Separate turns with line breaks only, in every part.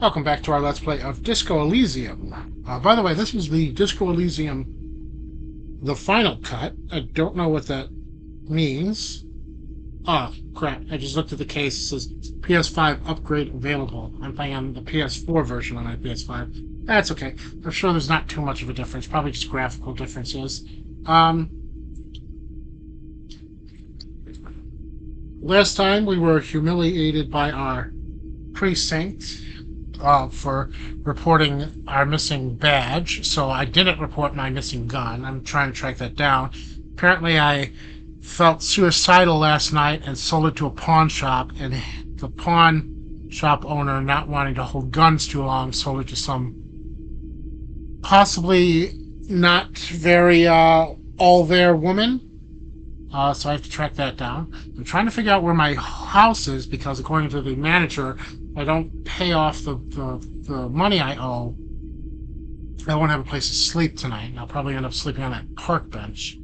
Welcome back to our Let's Play of Disco Elysium. By the way, this is the Disco Elysium, the final cut. I don't know what that means. Oh, crap. I just looked at the case. It says PS5 upgrade available. I'm playing on the PS4 version on my PS5. That's okay. I'm sure there's not too much of a difference. Probably just graphical differences. Last time we were humiliated by our precinct for reporting our missing badge, so I didn't report my missing gun. I'm trying to track that down. Apparently I felt suicidal last night and sold it to a pawn shop, and the pawn shop owner, not wanting to hold guns too long, sold it to some possibly not very all-there woman. So I have to track that down. I'm trying to figure out where my house is, because according to the manager, I don't pay off the money I owe, I won't have a place to sleep tonight, and I'll probably end up sleeping on that park bench.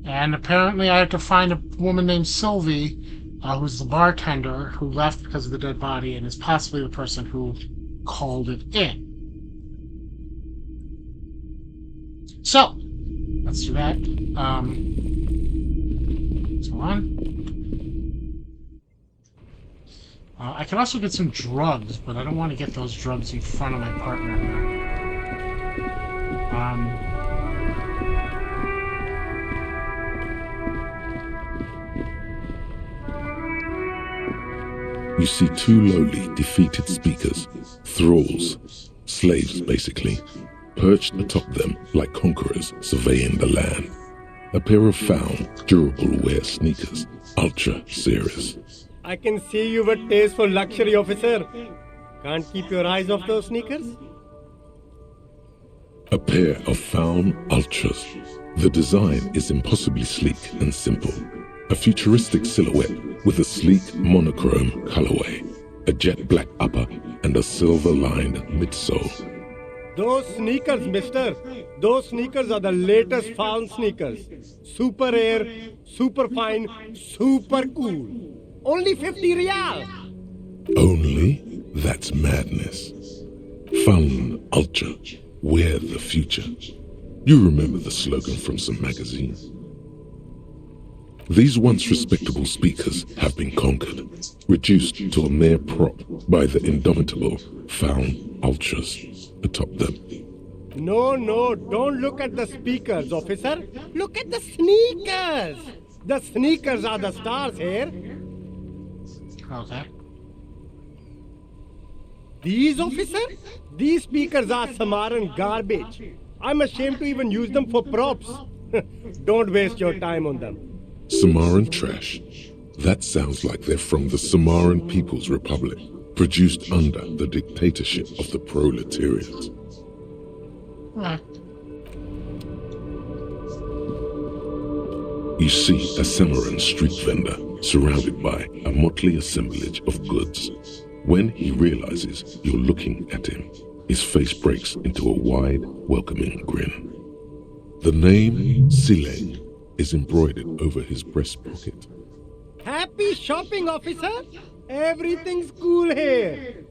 And apparently I have to find a woman named Sylvie, who's the bartender, who left because of the dead body, and is possibly the person who called it in. So, let's do that. So on. I can also get some drugs, but I don't want to get those drugs in front of my partner here.
You see two lowly, defeated speakers, thralls, slaves basically, perched atop them like conquerors surveying the land. A pair of found, durable wear sneakers, ultra serious.
I can see you've a taste for luxury, officer. Can't keep your eyes off those sneakers?
A pair of found ultras. The design is impossibly sleek and simple. A futuristic silhouette with a sleek monochrome colorway, a jet black upper and a silver-lined midsole.
Those sneakers, mister. Those sneakers are the latest found sneakers. Super rare, super fine, super cool. Only 50 riyal.
Only? That's madness. Found Ultra. We're the future. You remember the slogan from some magazines. These once respectable speakers have been conquered, reduced to a mere prop by the indomitable Found Ultras atop them.
No, don't look at the speakers, officer. Look at the sneakers. The sneakers are the stars here.
Okay.
These, officer? These speakers are Samaran garbage. I'm ashamed to even use them for props. Don't waste your time on them.
Samaran trash. That sounds like they're from the Samaran People's Republic, produced under the dictatorship of the proletariat. You see a Samaran street vendor surrounded by a motley assemblage of goods. When he realizes you're looking at him, his face breaks into a wide, welcoming grin. The name Sileng is embroidered over his breast pocket.
Happy shopping, officer. Everything's cool here.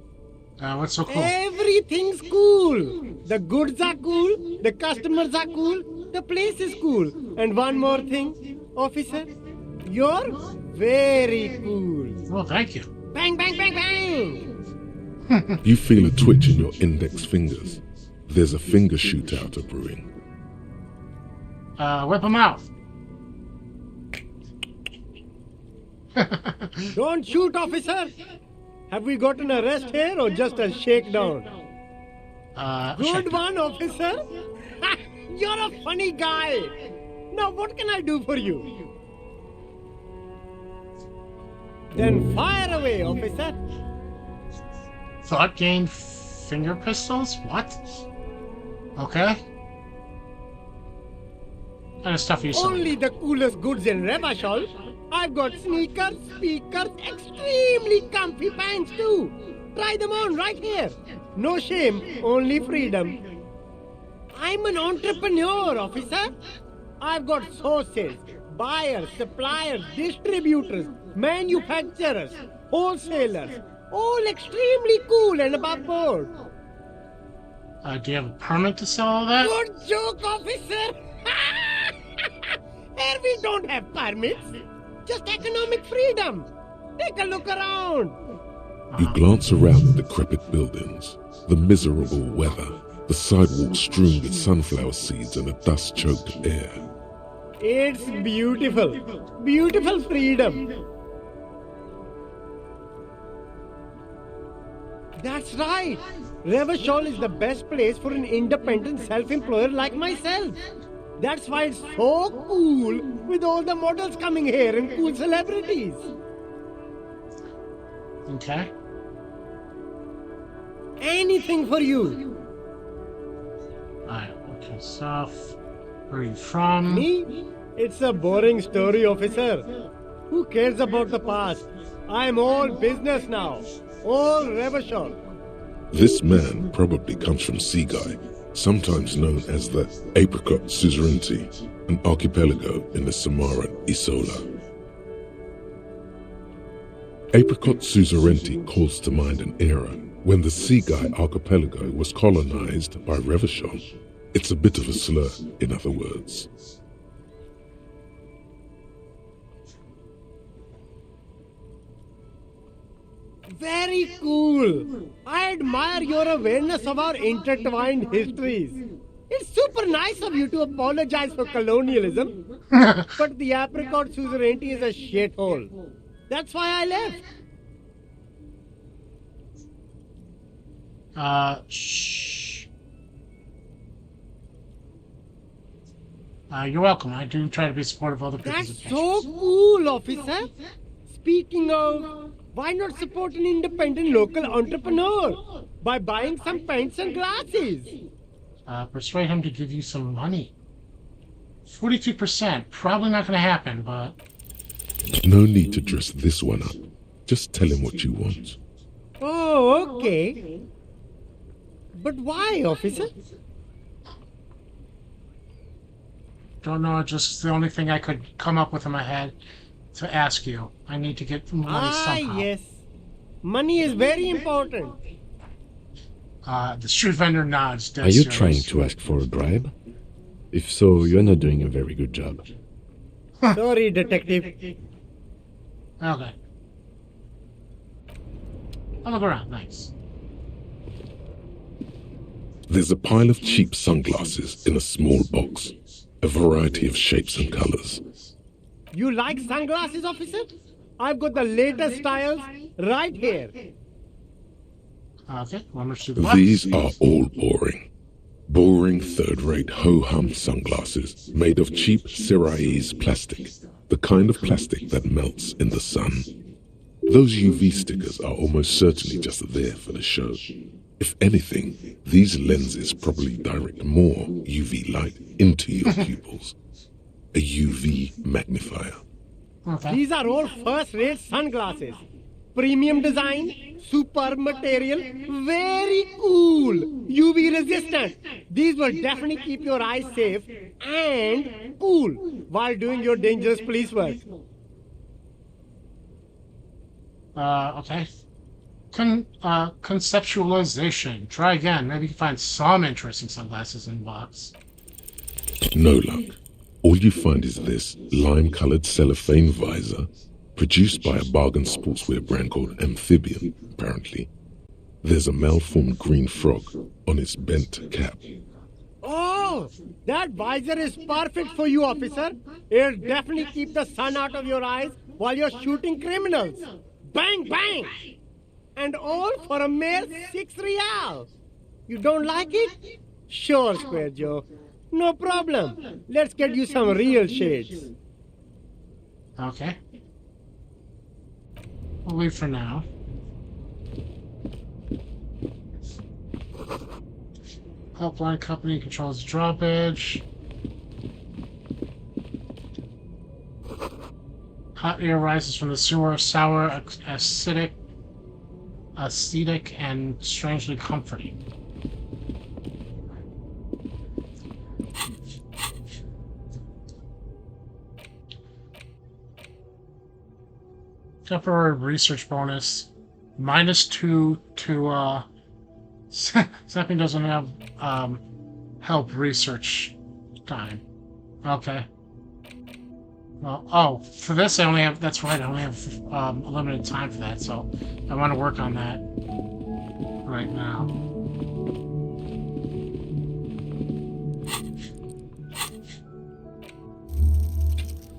What's so cool?
Everything's cool. The goods are cool. The customers are cool. The place is cool. And one more thing, officer. You're very cool.
Well, thank you.
Bang, bang, bang, bang.
You feel a twitch in your index fingers. There's a finger shootout brewing.
Whip him out.
Don't shoot, officer. Have we got an arrest here or just a shakedown? Good one, officer. You're a funny guy. Now, what can I do for you? Then fire away, officer.
Thought gained finger pistols? What? Okay. What kind of stuff are you selling?
Only the coolest goods in Revashol. I've got sneakers, speakers, extremely comfy pants too. Try them on right here. No shame, only freedom. I'm an entrepreneur, officer. I've got sources, buyers, suppliers, distributors, manufacturers, wholesalers, All extremely cool and above board.
Do you have a permit to sell all that?
Good joke, officer. Here we don't have permits. Just economic freedom. Take a look around.
You glance around the decrepit buildings, the miserable weather, the sidewalks strewn with sunflower seeds and a dust-choked air.
It's beautiful. Beautiful freedom. That's right. Revachol is the best place for an independent self-employer like myself. That's why it's so cool with all the models coming here and cool celebrities.
Okay.
Anything for you.
Alright, okay, stuff. Where are you from?
Me? It's a boring story, officer. Who cares about the past? I'm all business now. All Revachol.
This man probably comes from Seaguy, sometimes known as the Apricot Suzerainty, an archipelago in the Samoan Isola. Apricot Suzerainty calls to mind an era when the Seaguy archipelago was colonized by Revachol. It's a bit of a slur, in other words.
Very cool. I admire your awareness of our intertwined histories. It's super nice of you to apologize for colonialism, but the Apricot Suzerainty is a shithole. That's why I left.
Shh. You're welcome. I do try to be supportive of other people's
That's
opinions.
so cool, officer. Speaking of, why not support an independent local entrepreneur by buying some pens and glasses?
Persuade him to give you some money. 42%. Probably not going to happen, but...
No need to dress this one up. Just tell him what you want.
Oh, okay. But why, officer?
Don't know, just the only thing I could come up with in my head to ask you. I need to get money somehow.
Yes. Money is very important.
The street vendor nods. dead
Are you
serious.
trying to ask for a bribe? If so, you're not doing a very good job.
Sorry, detective.
Okay. I'll look around, thanks.
There's a pile of cheap sunglasses in a small box, a variety of shapes and colors.
You like sunglasses, officer? I've got the latest styles right here.
Okay, how much do the box?
These are all boring. Boring third-rate ho-hum sunglasses made of cheap Syrahese plastic, the kind of plastic that melts in the sun. Those UV stickers are almost certainly just there for the show. If anything, these lenses probably direct more UV light into your pupils. A UV magnifier.
Okay.
These are all first-rate sunglasses. Premium design, superb material, very cool, UV resistant. These will definitely keep your eyes safe and cool while doing your dangerous police work.
Okay. Conceptualization. Try again. Maybe you can find some interesting sunglasses in the box.
No luck. All you find is this lime-colored cellophane visor, produced by a bargain sportswear brand called Amphibian, apparently. There's a malformed green frog on its bent cap.
Oh, that visor is perfect for you, officer. It'll definitely keep the sun out of your eyes while you're shooting criminals. Bang, bang! And all for a mere 6 real. You don't like it? Sure, Square Joe. No problem. Let's get you some real shades.
Okay. We'll leave for now. Helpline company controls drawbridge. Hot air rises from the sewer, sour, acidic, and strangely comforting. Temporary research bonus. -2 to Snapping doesn't have help research time. Okay. Well, oh, for this I only have. That's right. I only have a limited time for that, so I want to work on that right now.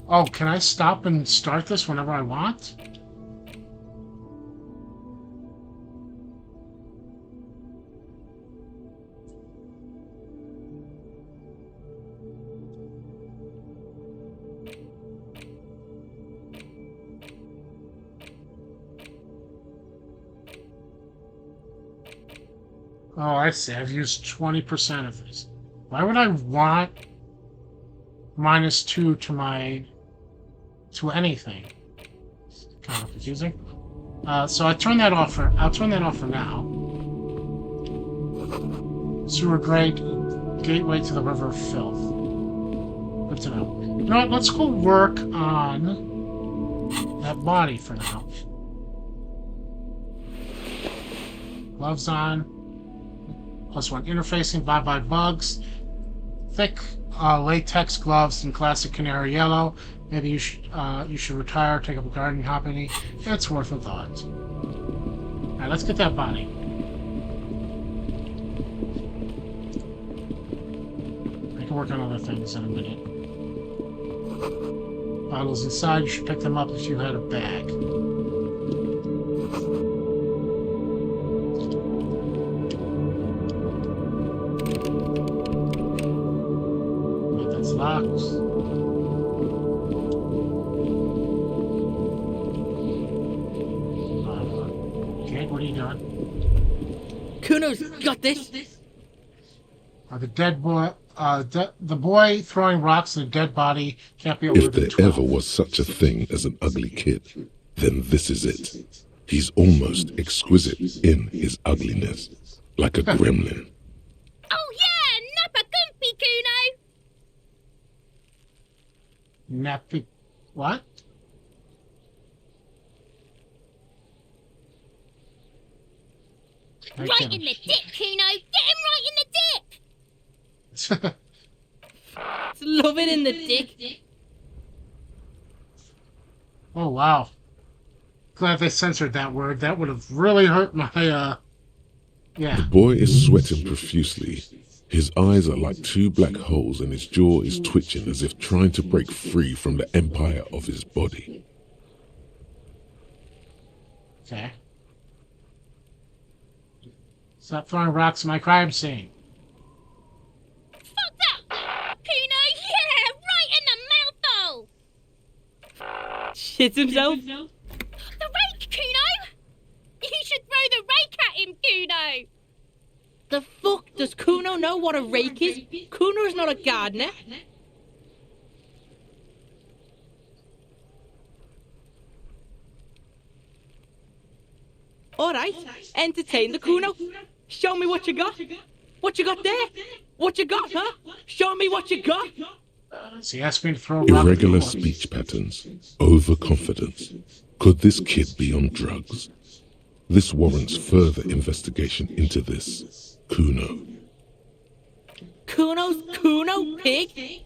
Oh, can I stop and start this whenever I want? Oh, I see. I've used 20% of this. Why would I want -2 to anything? It's kind of confusing. So I'll turn that off for now. Sewer grate, gateway to the river of filth. Good to know. You know what? Let's go work on that body for now. Gloves on. +1 interfacing. Bye-bye bugs. Thick latex gloves in classic canary yellow. Maybe you should retire, take up a gardening hobby. It's worth a thought. Alright, let's get that body. I can work on other things in a minute. Bottles inside, you should pick them up if you had a bag. Wait, that's locked. Okay, what are you doing?
Cuno's got this.
The dead boy, the boy throwing rocks at a dead body can't be older
If
than
there
12.
ever was such a thing as an ugly kid, then this is it. He's almost exquisite in his ugliness, like a gremlin.
Oh yeah, nappa comfy, Cuno.
Nappy, what? I
Right
can't-
in the dick, Cuno. Get him right in the dick. Love it in the dick.
Oh wow! Glad they censored that word. That would have really hurt my
The
yeah.
boy is sweating profusely. His eyes are like two black holes and his jaw is twitching as if trying to break free from the empire of his body.
Okay. Stop throwing rocks at my crime scene.
Fuck that. Cuno, yeah, right in the mouthhole. Shits himself. The rake, Cuno. You should throw the rake at him, Cuno. The fuck? Does Cuno know what a rake is? Cuno's not a gardener. Alright, entertain the Cuno. Show me what you got. What you got there? What you got, huh? Show me what you got.
So he asked me to throw a rock at the
Irregular
horse.
speech patterns, overconfidence. Could this kid be on drugs? This warrants further investigation into this Cuno.
Cuno's Cuno, pig?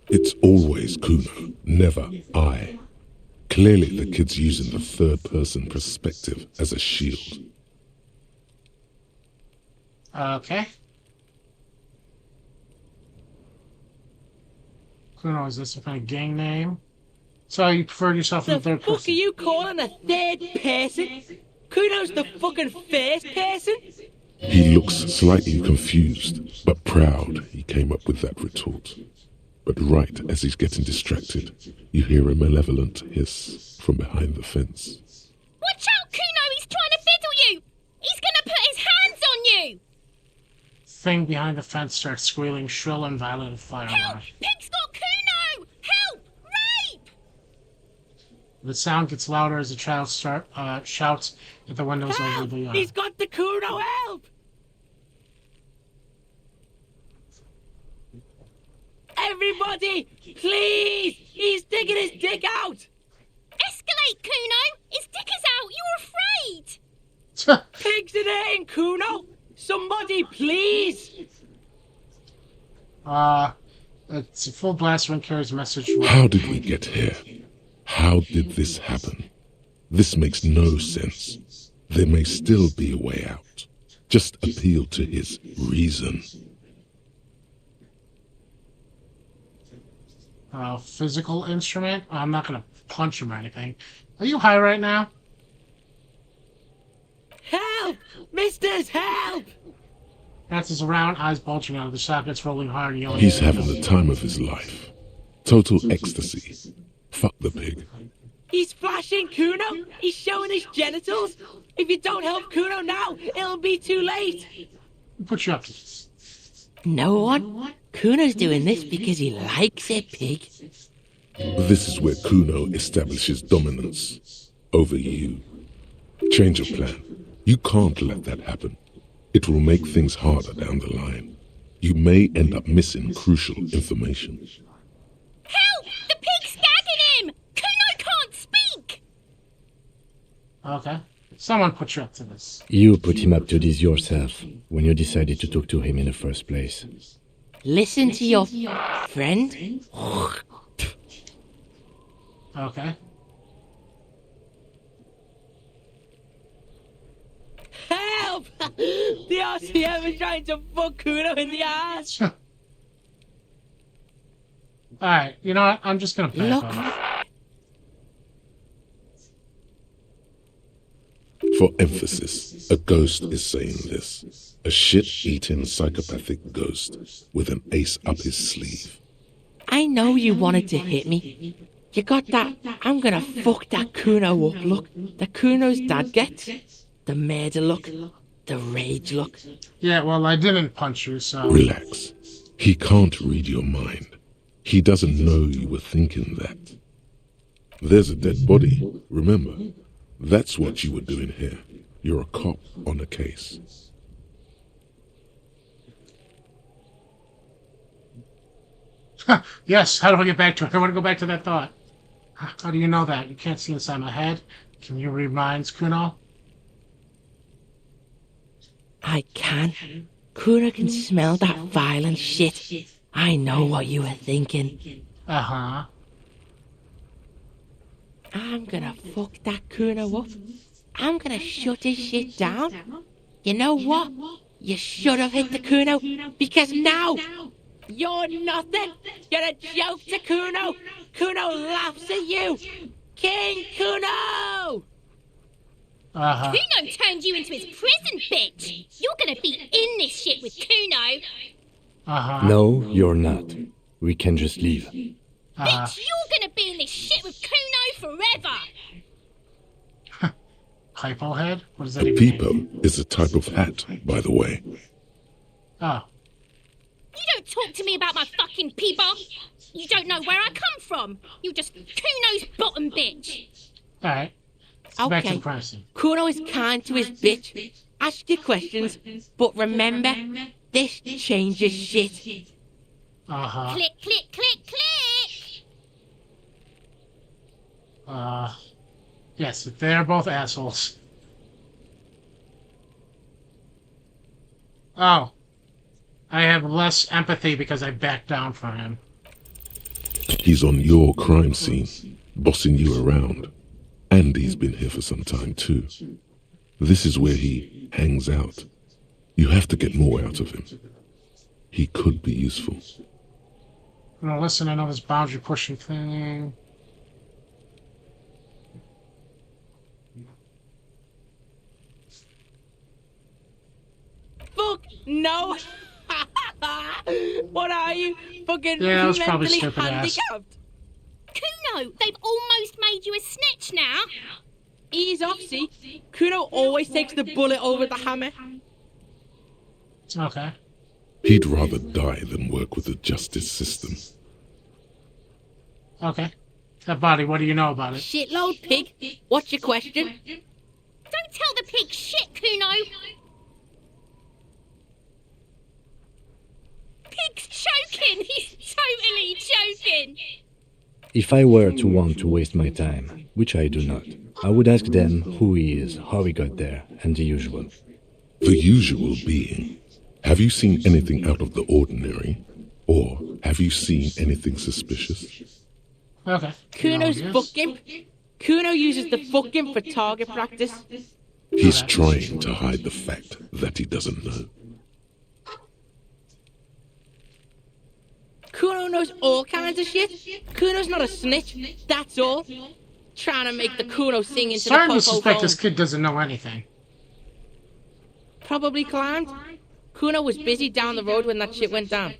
It's always Cuno, never I. Clearly the kid's using the third-person perspective as a shield.
Okay. Cuno, is this some kind of gang name? So you preferred yourself in
The
the third
fuck
person?
are you calling a third person? Cuno's the fucking first person?
He looks slightly confused, but proud he came up with that retort. But right as he's getting distracted, you hear a malevolent hiss from behind the fence.
Watch out, Cuno! He's trying to fiddle you! He's gonna put his hands on you!
Thing behind the fence starts squealing shrill and violent fire
Help!
alarm.
Pig's got Cuno! Help! Rape!
The sound gets louder as the child shouts at the windows over
Help!
the
He's got the Cuno! Help! Everybody! Please! He's digging his dick out! Escalate, Cuno! His dick is out! You're afraid!
pigs in here in Cuno? Somebody, please!
It's a full blast ring carries a message.
How did we get here? How did this happen? This makes no sense. There may still be a way out. Just appeal to his reason.
Physical instrument? I'm not gonna punch him or anything. Are you high right now?
Help! Misters, help!
Dances around, eyes bulging out of the sockets, rolling hard and yelling.
He's having the time of his life. Total ecstasy. Fuck the pig.
He's flashing Cuno! He's showing his genitals! If you don't help Cuno now, it'll be too late!
Who put you up to this?
No one? Cuno's doing this because he likes it, pig.
This is where Cuno establishes dominance over you. Change of plan. You can't let that happen. It will make things harder down the line. You may end up missing crucial information.
Help! The pig's gagging him! Cuno can't speak!
Okay. Someone put you up to this.
You put him up to this yourself when you decided to talk to him in the first place.
Listen to your friend?
Okay.
Help! The RCM is trying to fuck Cuno in the ass!
Alright, you know what? I'm just gonna back
Look.
off.
For emphasis, a ghost is saying this. A shit-eating psychopathic ghost with an ace up his sleeve.
I know you wanted to hit me. You got that I'm gonna fuck that Cuno up look that Cuno's dad gets. The murder look. The rage look.
Yeah, well, I didn't punch you, so...
Relax. He can't read your mind. He doesn't know you were thinking that. There's a dead body, remember? That's what you were doing here. You're a cop on a case.
Yes, how do I get back to it? I want to go back to that thought. How do you know that? You can't see inside my head? Can you read minds, Cuno?
I can. Cuno can smell that violent shit. I know what you were thinking.
Uh-huh.
I'm gonna fuck that Cuno up. I'm gonna shut his shit down. You know what? You should have hit the Cuno, because now you're nothing. You're a joke to Cuno. Cuno laughs at you. King Cuno!
Uh-huh.
Cuno turned you into his prison, bitch! You're gonna be in this shit with Cuno!
Uh-huh.
No, you're not. We can just leave.
Bitch, you're gonna be in this shit with Cuno forever!
Hypo head? What does that
A
even mean?
peepo is a type of hat, by the way.
Oh.
You don't talk to me about my fucking people! You don't know where I come from! You're just Cuno's bottom bitch!
Alright. Back to
Okay.
the pricing.
Kuno is kind to his bitch. Ask your questions, but remember, this changes shit.
Uh-huh.
Click, click, click, click!
Yes, they're both assholes. Oh. I have less empathy because I backed down from him.
He's on your crime scene, bossing you around. And he's been here for some time too. This is where he hangs out. You have to get more out of him. He could be useful.
I'm gonna listen to know this boundary pushing thing.
Fuck no! What are you? Fucking
Yeah, that was probably
mentally
stupid ass.
handicapped?
Cuno, they've almost made you a snitch now!
Ease off, see? Kuno always takes the bullet over the hammer.
Okay.
He'd rather die than work with the justice system.
Okay. That body, what do you know about it?
Shitload, pig. What's your question?
Don't tell the pig shit, Cuno! Pig's choking! He's totally choking!
If I were to want to waste my time, which I do not, I would ask them who he is, how he got there, and the usual.
The usual being. Have you seen anything out of the ordinary? Or have you seen anything suspicious?
Okay.
Cuno's
No,
fuck imp. Cuno uses the fuck imp for target practice.
He's trying to hide the fact that he doesn't know.
Cuno knows all kinds of shit. Cuno's not a snitch, that's all. Trying to make the Cuno sing into
Starting
the
to
popo
suspect
phone.
this kid doesn't know anything.
Probably climbed. Cuno was busy down the road when that shit went down.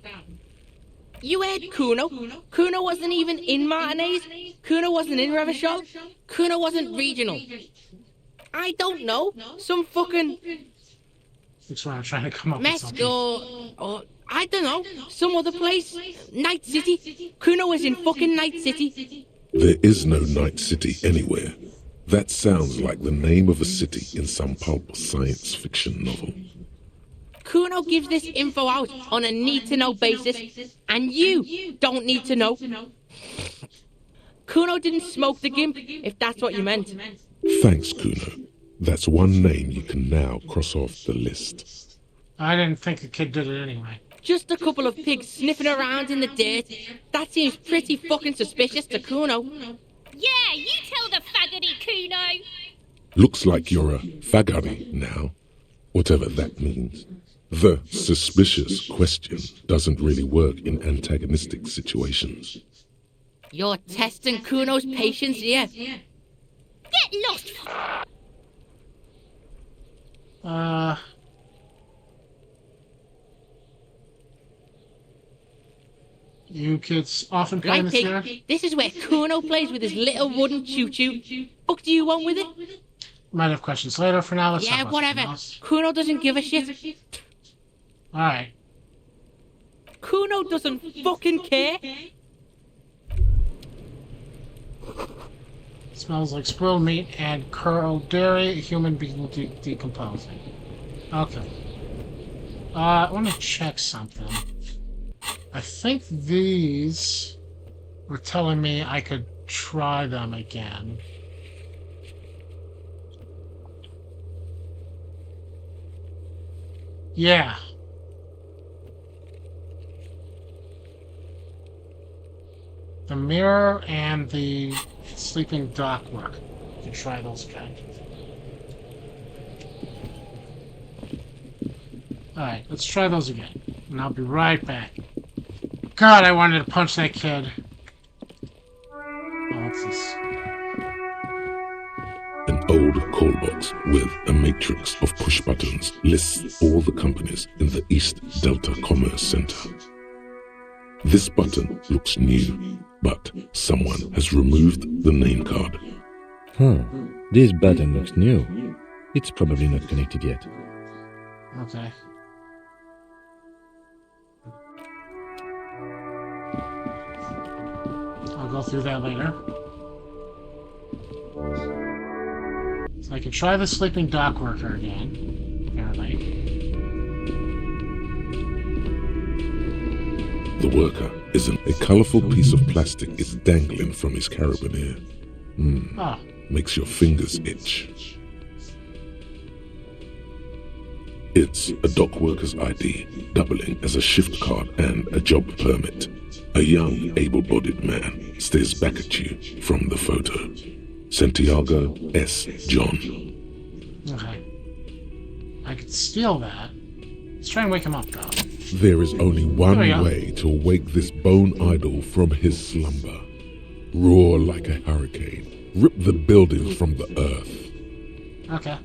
You heard Cuno. Cuno wasn't even in Martinez. Cuno wasn't in Revachol. Cuno wasn't regional. I don't know. Some fucking
That's why I'm trying to come up with
Mesk
something.
or I don't know. Some other place. Night City. Cuno was in fucking Night City.
There is no Night City anywhere. That sounds like the name of a city in some pulp science fiction novel.
Cuno gives this info out on a need-to-know basis, and you don't need to know. Cuno didn't smoke the gimp, if that's what you meant.
Thanks, Cuno. That's one name you can now cross off the list.
I didn't think the kid did it anyway.
Just a couple of pigs sniffing around in the dirt. That seems pretty fucking suspicious to Cuno.
Yeah, you tell the faggoty, Cuno.
Looks like you're a fagari now, whatever that means. The suspicious question doesn't really work in antagonistic situations.
You're testing Cuno's patience here.
Get lost.
You kids often play in
Right,
this here?
pig. This is where Cuno plays with his little wooden choo-choo. Fuck do you want with it?
Might have questions later. For now, let's talk
Yeah,
about
whatever.
something else.
Cuno doesn't give a shit.
Alright.
Cuno doesn't fucking care.
Smells like spoiled meat and curled dairy, a human being decomposing. Okay. I want to check something. I think these were telling me I could try them again. Yeah. The mirror and the sleeping dock work. You can try those again. Alright, let's try those again. And I'll be right back. God, I wanted to punch that kid. Oh, what's this?
An old call box with a matrix of push buttons lists all the companies in the East Delta Commerce Center. This button looks new, but someone has removed the name card.
Huh. This button looks new. It's probably not connected yet.
Okay. I'll go through that later. So I can try the sleeping dock worker again, apparently.
The worker isn't. A colorful piece of plastic is dangling from his carabiner.
Oh,
Makes your fingers itch. It's a dock worker's ID, doubling as a shift card and a job permit. A young, able-bodied man stares back at you from the photo. Santiago S. John.
okay. I could steal that. Let's try and wake him up, though.
There is only one
There we go.
way to awake this bone idol from his slumber. Roar like a hurricane. Rip the buildings from the earth.
Okay.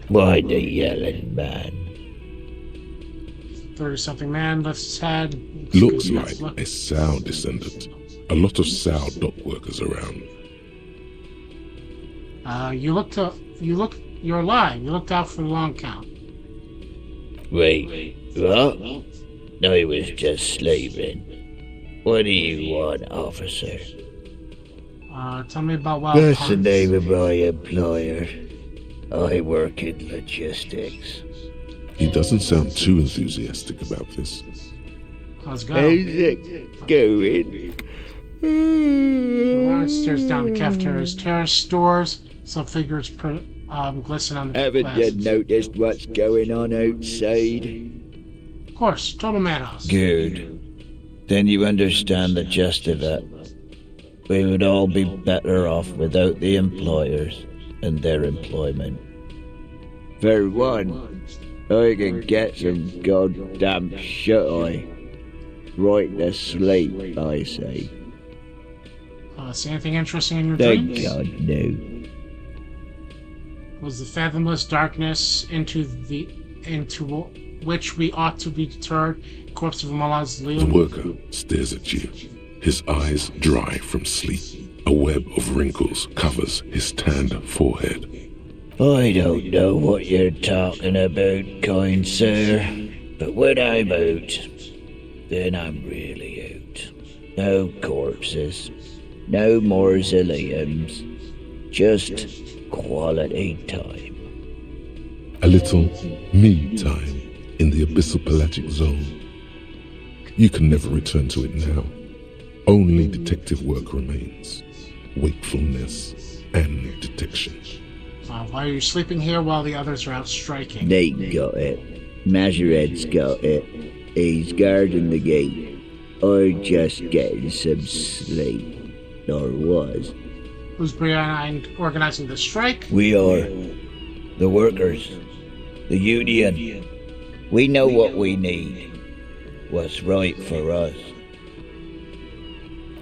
Why the yelling, man?
30-something man lifts his head.
Looks
Let's
like
look.
a Sao descendant. A lot of Sao dock workers around.
You're alive. You looked out for the long count.
Wait, what? No, he was just sleeping. What do you want, officer?
Tell me about Wild
That's the
Pines.
name of my employer. I work in logistics.
He doesn't sound too enthusiastic about this.
Let's go.
How's it going?
Lawrence stares down the cafeteria's terrace stores. Some figures glisten on the
Haven't
glass.
you noticed what's going on outside?
Of course, total madhouse.
Good. Then you understand the gist of it. We would all be better off without the employers and their employment. For one, I can get some goddamn shut-eye. Right to sleep, I say.
See anything interesting in your
Thank
dreams?
God, no.
Was the fathomless darkness into which we ought to be deterred, corpse of a
The
mausoleum?
worker stares at you, his eyes dry from sleep. A web of wrinkles covers his tanned forehead.
I don't know what you're talking about, kind sir, but when I'm out, then I'm really out. No corpses, no mausoleums, just quality time.
A little me time in the abyssal pelagic zone. You can never return to it now. Only detective work remains. Wakefulness and detection.
Why are you sleeping here while the others are out striking?
They got it. Majorette's got it. He's guarding the gate. I'm just getting some sleep. Or was.
Who's behind organizing the strike?
We are. The workers. The union. We know what we need. What's right for us.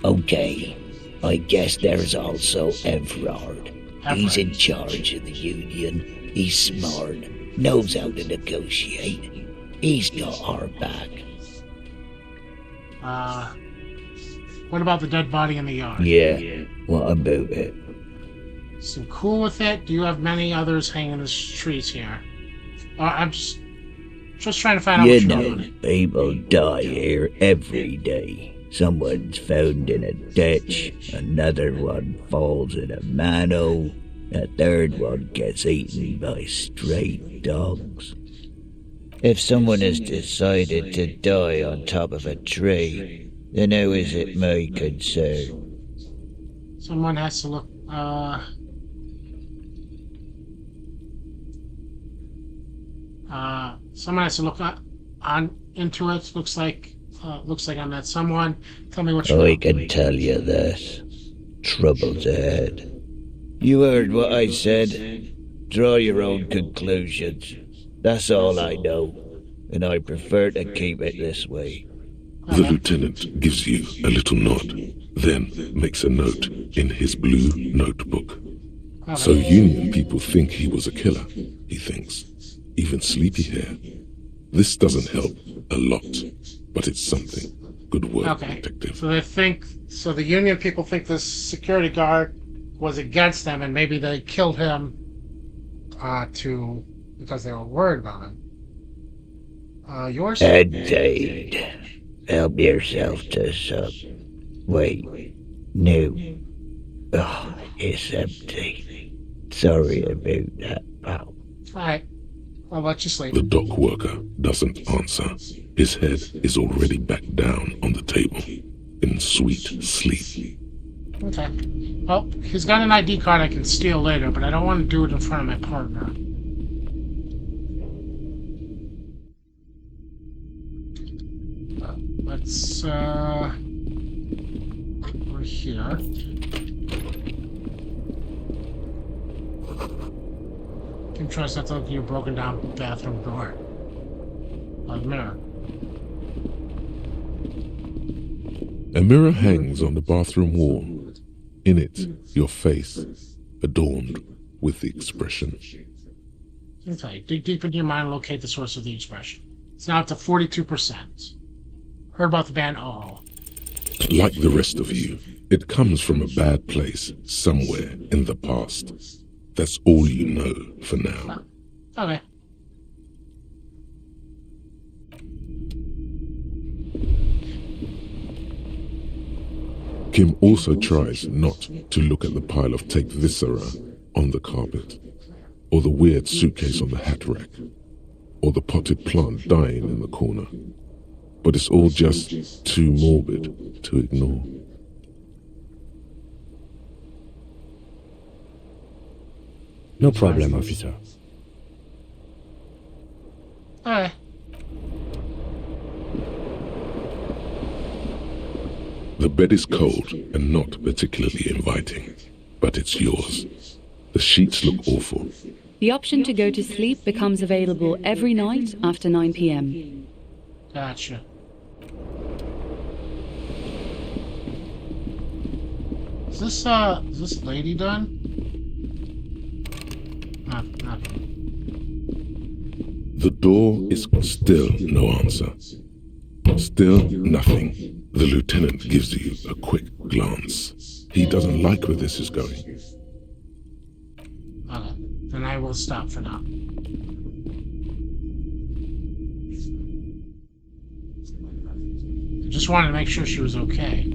Okay. I guess there's also Everard. He's in charge of the union. He's smart. Knows how to negotiate. He's got our back.
What about the dead body in the yard?
Yeah. What about it?
So cool with it? Do you have many others hanging in the streets here? I'm just trying to find out
You
what you're
know,
doing.
people die here every day. Someone's found in a ditch, another one falls in a manhole, a third one gets eaten by stray dogs. If someone has decided to die on top of a tree, then how is it my concern?
Someone has to look. Someone has to look on into it. Looks like I met someone. Tell me what you
I
know.
can tell you this. Trouble's ahead. You heard what I said. Draw your own conclusions. That's all I know, and I prefer to keep it this way.
The lieutenant gives you a little nod, then makes a note in his blue notebook. So Union people think he was a killer, he thinks. Even sleepy hair. This doesn't help a lot, but it's something. Good work,
Okay.
detective.
So the Union people think this security guard was against them, and maybe they killed him because they were worried about him. Yours?
Indeed. Help yourself to some. Wait. No. Oh, it's empty. Sorry about that, pal.
Alright. I'll let you sleep.
The dock worker doesn't answer. His head is already back down on the table, in sweet sleep.
Okay. Well, he's got an ID card I can steal later, but I don't want to do it in front of my partner. Let's, we're here. Can trust not to look at your broken down bathroom door. A mirror.
A mirror hangs on the bathroom wall. In it, your face, adorned with the expression.
Okay, dig deep into your mind and locate the source of the expression. It's now up to 42%. Heard about the band Oh.
Like the rest of you, it comes from a bad place somewhere in the past. That's all you know for now.
Okay.
Kim also tries not to look at the pile of taped viscera on the carpet, or the weird suitcase on the hat rack, or the potted plant dying in the corner. But it's all just too morbid to ignore.
No problem, officer.
Alright.
The bed is cold and not particularly inviting, but it's yours. The sheets look awful.
The option to go to sleep becomes available every night after 9 p.m.
Gotcha. Is this lady done? Nothing.
The door is still no answer. Still nothing. The lieutenant gives you a quick glance. He doesn't like where this is going.
Okay, then I will stop for now. I just wanted to make sure she was okay.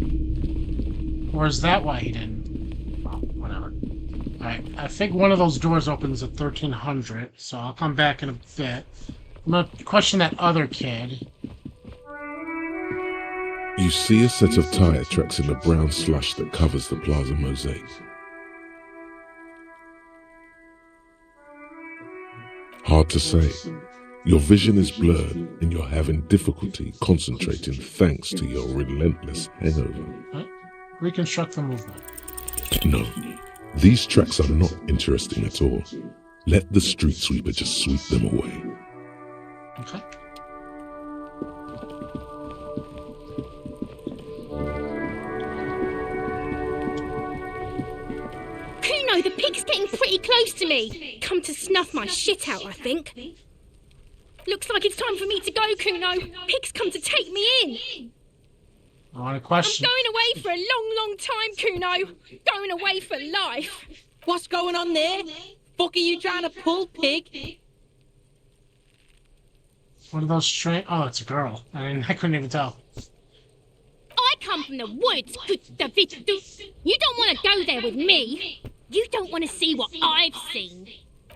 Or is that why he didn't? Well, whatever. Alright, I think one of those doors opens at 1300, so I'll come back in a bit. I'm gonna question that other kid.
You see a set of tire tracks in the brown slush that covers the plaza mosaic. Hard to say. Your vision is blurred and you're having difficulty concentrating thanks to your relentless hangover.
Right? Reconstruct the movement.
No, these tracks are not interesting at all. Let the street sweeper just sweep them away.
Okay.
Cuno, the pig's getting pretty close to me. Come to snuff my shit out, I think. Looks like it's time for me to go, Cuno. Pig's come to take me in.
I want to question.
I'm going away for a long, long time, Cuno. Going away for life.
What's going on there? Fuck are you trying to pull, pig?
One of those oh, it's a girl. I couldn't even tell.
I come from the woods, good David. You don't want to go there with me. You don't want to see what I've seen.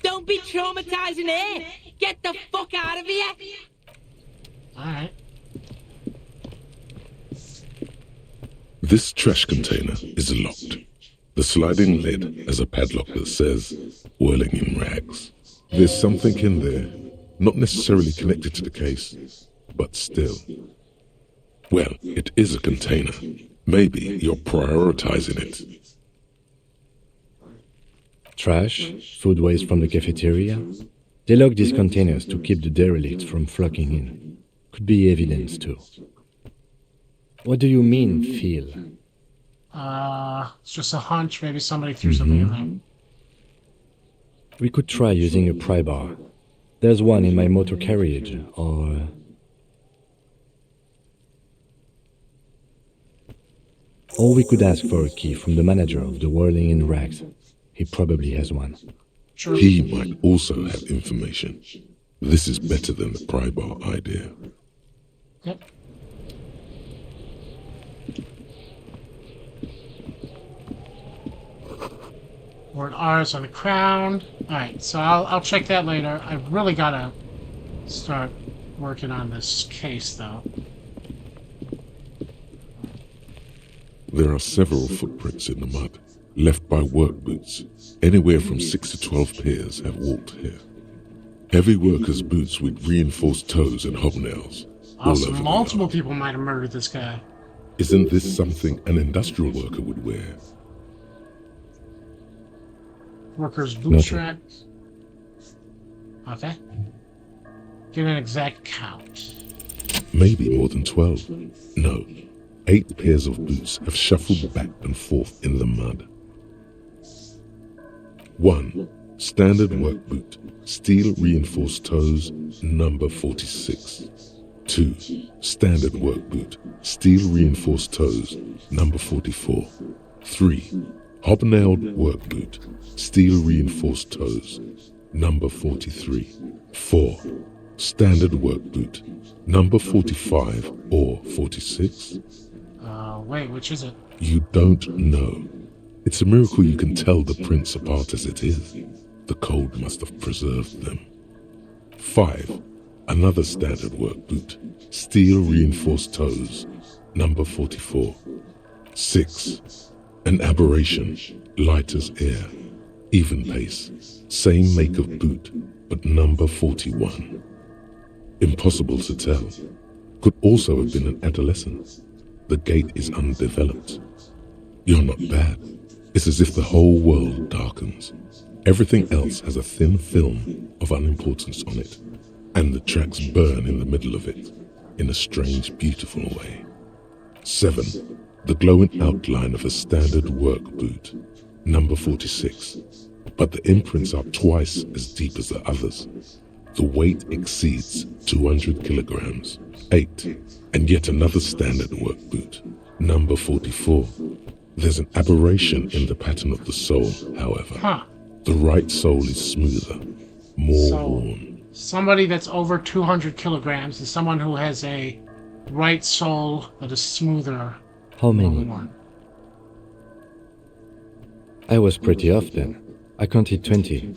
Don't be traumatizing her. Get the fuck out of here.
Alright.
This trash container is locked. The sliding lid has a padlock that says, whirling in rags. There's something in there, not necessarily connected to the case, but still. Well, it is a container. Maybe you're prioritizing it.
Trash, food waste from the cafeteria. They lock these containers to keep the derelicts from flocking in. Could be evidence too. What do you mean, feel?
It's just a hunch. Maybe somebody threw something in there.
We could try using a pry bar. There's one in my motor carriage, or... Or we could ask for a key from the manager of the Whirling in Rags. He probably has one.
True.
He might also have information. This is better than the pry bar idea.
Yep. Word R's on the crown. Alright, so I'll check that later. I've really gotta start working on this case, though.
There are several footprints in the mud, left by work boots. Anywhere from 6 to 12 pairs have walked here. Heavy workers' boots with reinforced toes and hobnails.
Also, multiple people might have murdered this guy.
Isn't this something an industrial worker would wear?
Workers' bootstraps. Okay. Give an exact count.
Maybe more than 12. No, 8 pairs of boots have shuffled back and forth in the mud. 1. Standard work boot, steel reinforced toes, number 46. 2. Standard work boot, steel reinforced toes, number 44. 3. Hobnailed work boot, steel reinforced toes, number 43. 4. Standard work boot, number 45 or 46.
Wait, which is it?
You don't know. It's a miracle you can tell the prints apart as it is. The cold must have preserved them. 5. Another standard work boot, steel reinforced toes, number 44. 6. An aberration, light as air, Even pace. Same make of boot, but number 41. Impossible to tell. Could also have been an adolescent. The gate is undeveloped. You're not bad. It's as if the whole world darkens. Everything else has a thin film of unimportance on it, and the tracks burn in the middle of it, in a strange, beautiful way. 7. The glowing outline of a standard work boot, number 46. But the imprints are twice as deep as the others. The weight exceeds 200 kilograms. 8. And yet another standard work boot, number 44. There's an aberration in the pattern of the sole, however.
Huh.
The right sole is smoother, more worn.
Somebody that's over 200 kilograms is someone who has a right sole that is smoother.
How
than the
many?
one.
I was pretty off then. I counted 20.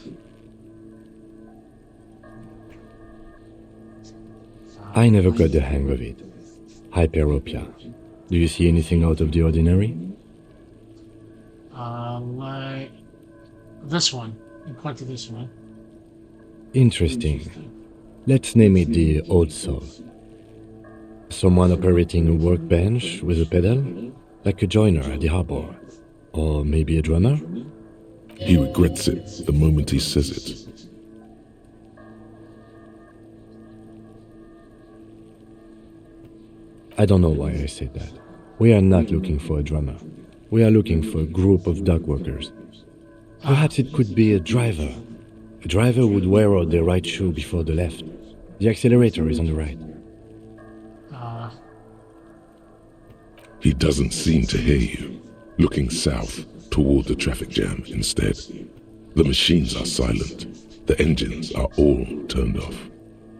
I never got the hang of it. Hyperopia. Do you see anything out of the ordinary?
Like this one. You point to this one.
Interesting. Let's name it the odd soul. Someone operating a workbench with a pedal? Like a joiner at the harbor. Or maybe a drummer?
He regrets it the moment he says it.
I don't know why I said that. We are not looking for a drummer. We are looking for a group of dock workers. Perhaps it could be a driver. A driver would wear out their right shoe before the left. The accelerator is on the right.
He doesn't seem to hear you, looking south toward the traffic jam instead. The machines are silent. The engines are all turned off.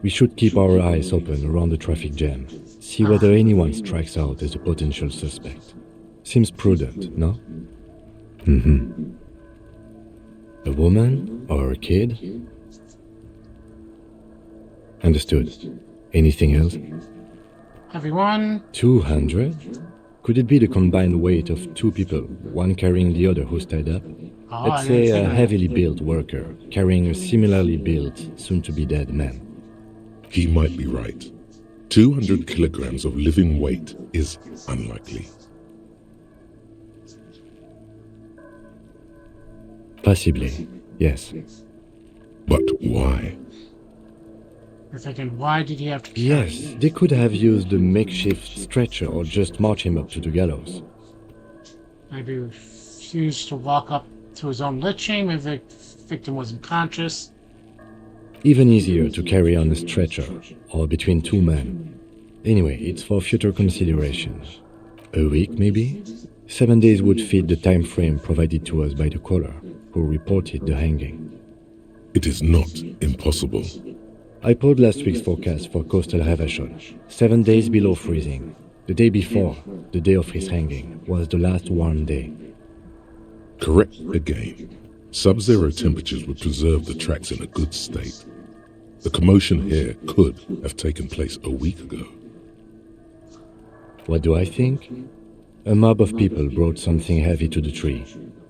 We should keep our eyes open around the traffic jam. See whether anyone strikes out as a potential suspect. Seems prudent, no? Mm-hmm. A woman or a kid? Understood. Anything else?
Everyone.
200? Could it be the combined weight of two people, one carrying the other who's tied up?
Oh,
Let's
I
say
didn't
a
think of
heavily built worker carrying a similarly built, soon-to-be-dead man.
He might be right. 200 kilograms of living weight is unlikely.
Possibly, yes.
But why?
You're thinking, why did he have to carry
Yes, they could have used a makeshift stretcher or just march him up to the gallows.
Maybe he refused to walk up to his own lynching. Maybe the victim wasn't conscious.
Even easier to carry on a stretcher, or between two men. Anyway, it's for future consideration. A week, maybe? 7 days would fit the time frame provided to us by the caller, who reported the hanging.
It is not impossible.
I pulled last week's forecast for coastal Havashon. 7 days below freezing. The day before, the day of his hanging, was the last warm day.
Correct again. Sub-zero temperatures would preserve the tracks in a good state. The commotion here could have taken place a week ago.
What do I think? A mob of people brought something heavy to the tree.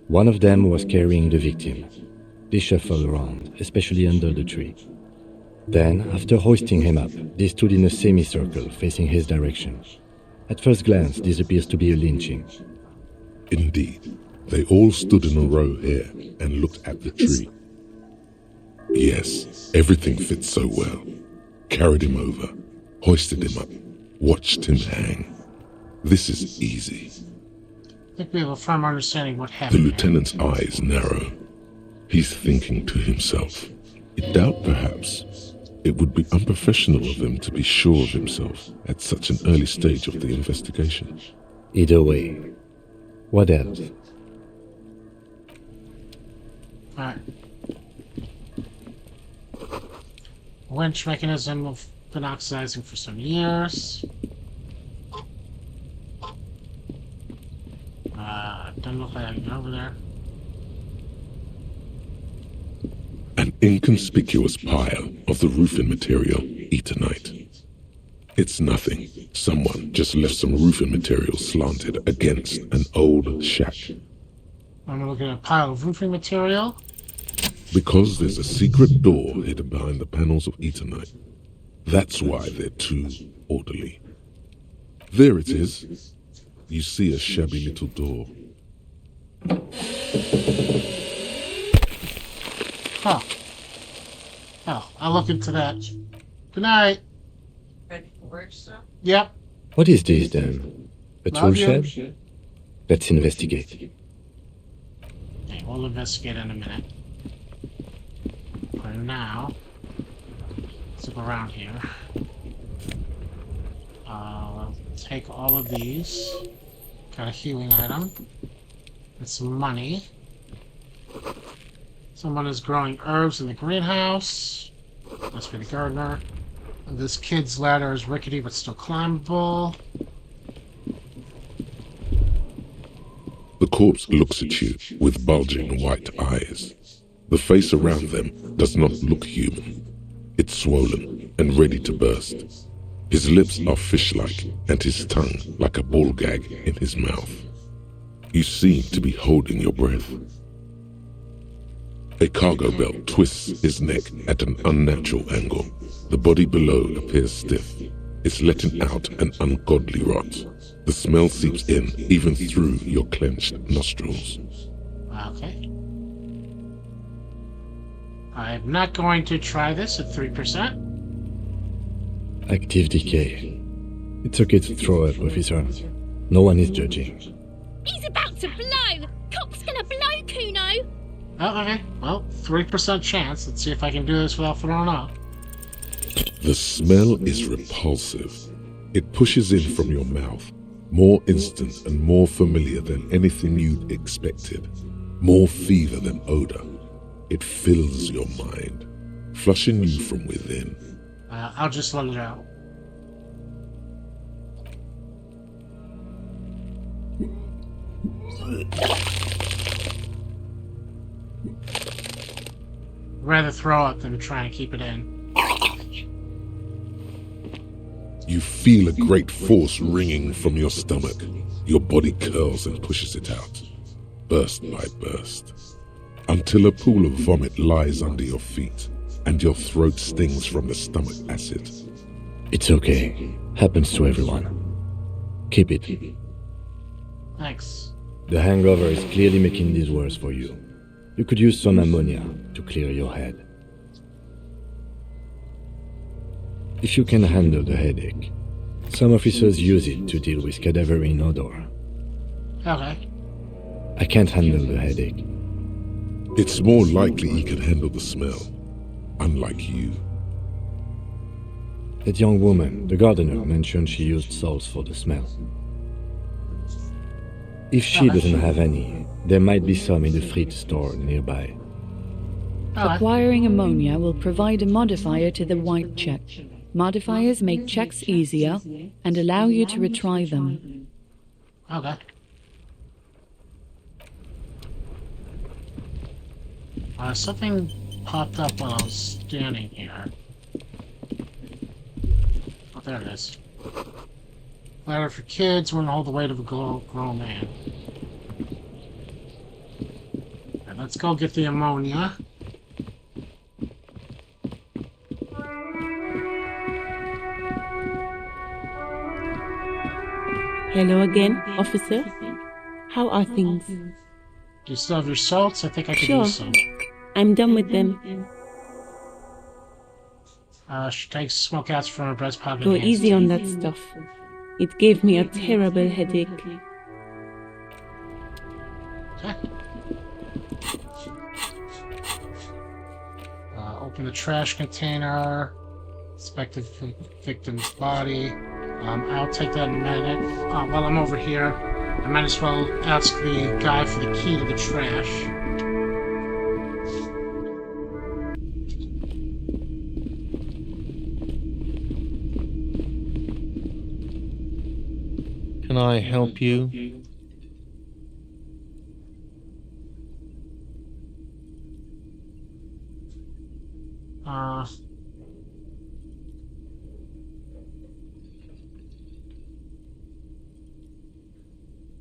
One of them was carrying the victim. They shuffled around, especially under the tree. Then, after hoisting him up, they stood in a semicircle facing his direction. At first glance, this appears to be a lynching.
Indeed, they all stood in a row here and looked at the tree. Yes, everything fits so well. Carried him over, hoisted him up, watched him hang. This is easy.
I think we have a firm understanding what
The
happened.
lieutenant's eyes narrow. He's thinking to himself. I doubt, perhaps, it would be unprofessional of him to be sure of himself at such an early stage of the investigation.
Either way. What else?
Alright. Winch mechanism have been oxidizing for some years. Doesn't look like I can get over there.
An inconspicuous pile of the roofing material, Eternite. It's nothing. Someone just left some roofing material slanted against an old shack.
I'm looking at a pile of roofing material.
Because there's a secret door hidden behind the panels of Eternite. That's why they're too orderly. There it is. You see a shabby little door.
Huh. Oh, I'll look into that. Good night.
Ready for work, sir?
Yep.
What is this then? A tool
Love you.
shed? Let's investigate.
Okay, we'll investigate in a minute. For now, let's look around here. Take all of these. Got a healing item. And some money. Someone is growing herbs in the greenhouse. Must be the gardener. This kid's ladder is rickety but still climbable.
The corpse looks at you with bulging white eyes. The face around them does not look human. It's swollen and ready to burst. His lips are fish-like and his tongue like a ball gag in his mouth. You seem to be holding your breath. A cargo belt twists his neck at an unnatural angle. The body below appears stiff. It's letting out an ungodly rot. The smell seeps in even through your clenched nostrils.
Okay. I'm not going to try this at 3%.
Active decay. It's okay to throw up, officer. No one is judging.
He's about to blow! Cop's gonna blow, Cuno!
Oh, okay. Well, 3% chance. Let's see if I can do this without throwing up.
The smell is repulsive. It pushes in from your mouth, more instant and more familiar than anything you'd expected. More fever than odor. It fills your mind, flushing you from within.
I'll just let it out. Rather throw up than try and keep it in.
You feel a great force ringing from your stomach. Your body curls and pushes it out, burst by burst, until a pool of vomit lies under your feet and your throat stings from the stomach acid.
It's okay. Happens to everyone. Keep it.
Thanks.
The hangover is clearly making this worse for you. You could use some ammonia to clear your head. If you can handle the headache, some officers use it to deal with cadaverine odor.
Okay.
I can't handle the headache.
It's more likely he can handle the smell, unlike you.
That young woman, the gardener, mentioned she used salts for the smell. If she doesn't have any, there might be some in the fridge store nearby.
Acquiring ammonia will provide a modifier to the white check. Modifiers make checks easier and allow you to retry them.
Okay. Something popped up while I was standing here. Oh, there it is. Ladder for kids, wouldn't hold the weight of a grown man. Right, let's go get the ammonia.
Hello again, officer. How are things?
Do you still have your salts? I think I could
Sure.
use some.
I'm done with them.
She takes smoke outs from her breast pocket.
Go
and hands
easy
to
on
you.
that stuff. It gave me a terrible headache.
Okay. Open the trash container. Inspect the victim's body. I'll take that in a minute. While I'm over here, I might as well ask the guy for the key to the trash.
Can I help you?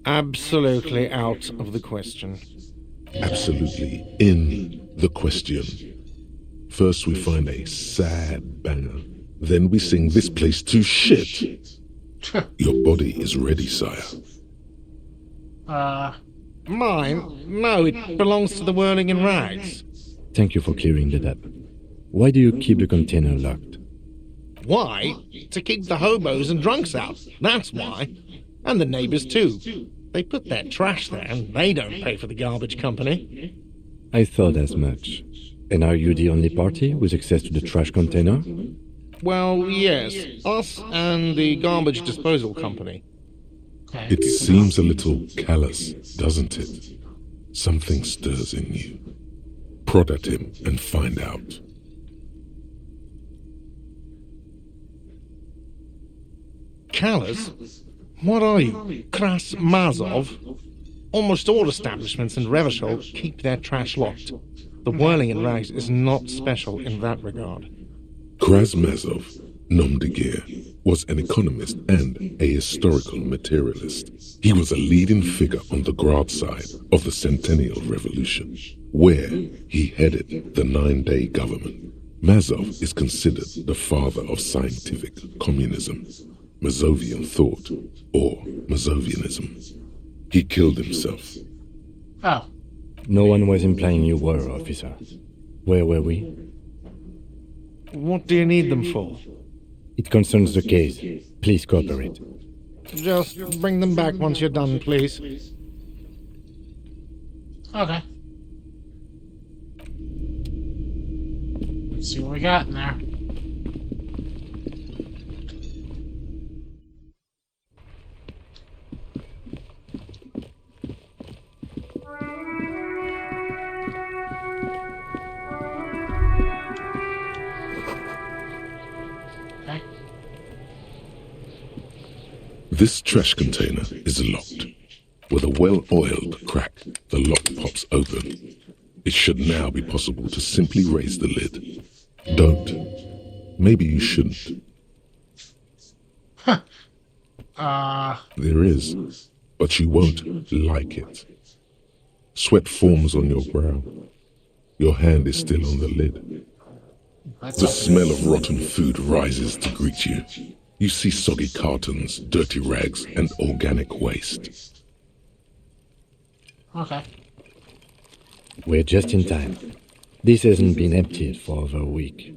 Absolutely out of the question.
Absolutely in The question. First we find a sad banger. Then we sing this place to shit. Your body is ready, sire.
Mine? No, it belongs to the Whirling in Rags.
Thank you for clearing that up. Why do you keep the container locked?
Why? To keep the hobos and drunks out. That's why. And the neighbors too. They put their trash there and they don't pay for the garbage company.
I thought as much. And are you the only party with access to the trash container?
Well, yes. Us and the garbage disposal company.
Okay.
It seems a little callous, doesn't it? Something stirs in you. Prod at him and find out.
Callous? What are you? Kras Mazov? Almost all establishments in Revachol keep their trash locked. The Whirling in Rags is not special in that regard.
Krasmazov, nom de guerre, was an economist and a historical materialist. He was a leading figure on the Grad side of the Centennial Revolution, where he headed the 9-day government. Mazov is considered the father of scientific communism, Mazovian thought, or Mazovianism. He killed himself.
Oh.
No one was implying you were, officer. Where were we?
What do you need them for?
It concerns the case. Please cooperate.
Just bring them back once you're done, please.
Okay. Let's see what we got in there.
This trash container is locked. With a well-oiled crack, the lock pops open. It should now be possible to simply raise the lid. Don't. Maybe you shouldn't. There is, but you won't like it. Sweat forms on your brow. Your hand is still on the lid. The smell of rotten food rises to greet you. You see soggy cartons, dirty rags, and organic waste.
Okay.
We're just in time. This hasn't been emptied for over a week.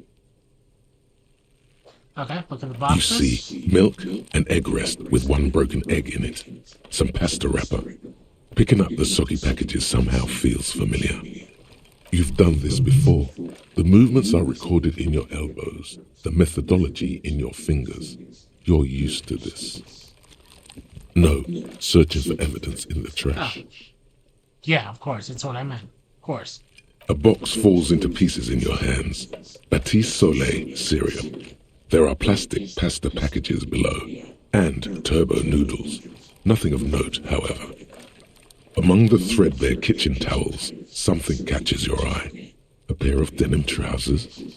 Okay, look at the
You
boxes.
see milk and egg rest with one broken egg in it. Some pasta wrapper. Picking up the soggy packages somehow feels familiar. You've done this before. The movements are recorded in your elbows, the methodology in your fingers. You're used to this. No, searching for evidence in the trash.
Yeah, of course, that's what I meant. Of course.
A box falls into pieces in your hands. Batiste Soleil cereal. There are plastic pasta packages below, and turbo noodles. Nothing of note, however. Among the threadbare kitchen towels, something catches your eye. A pair of denim trousers.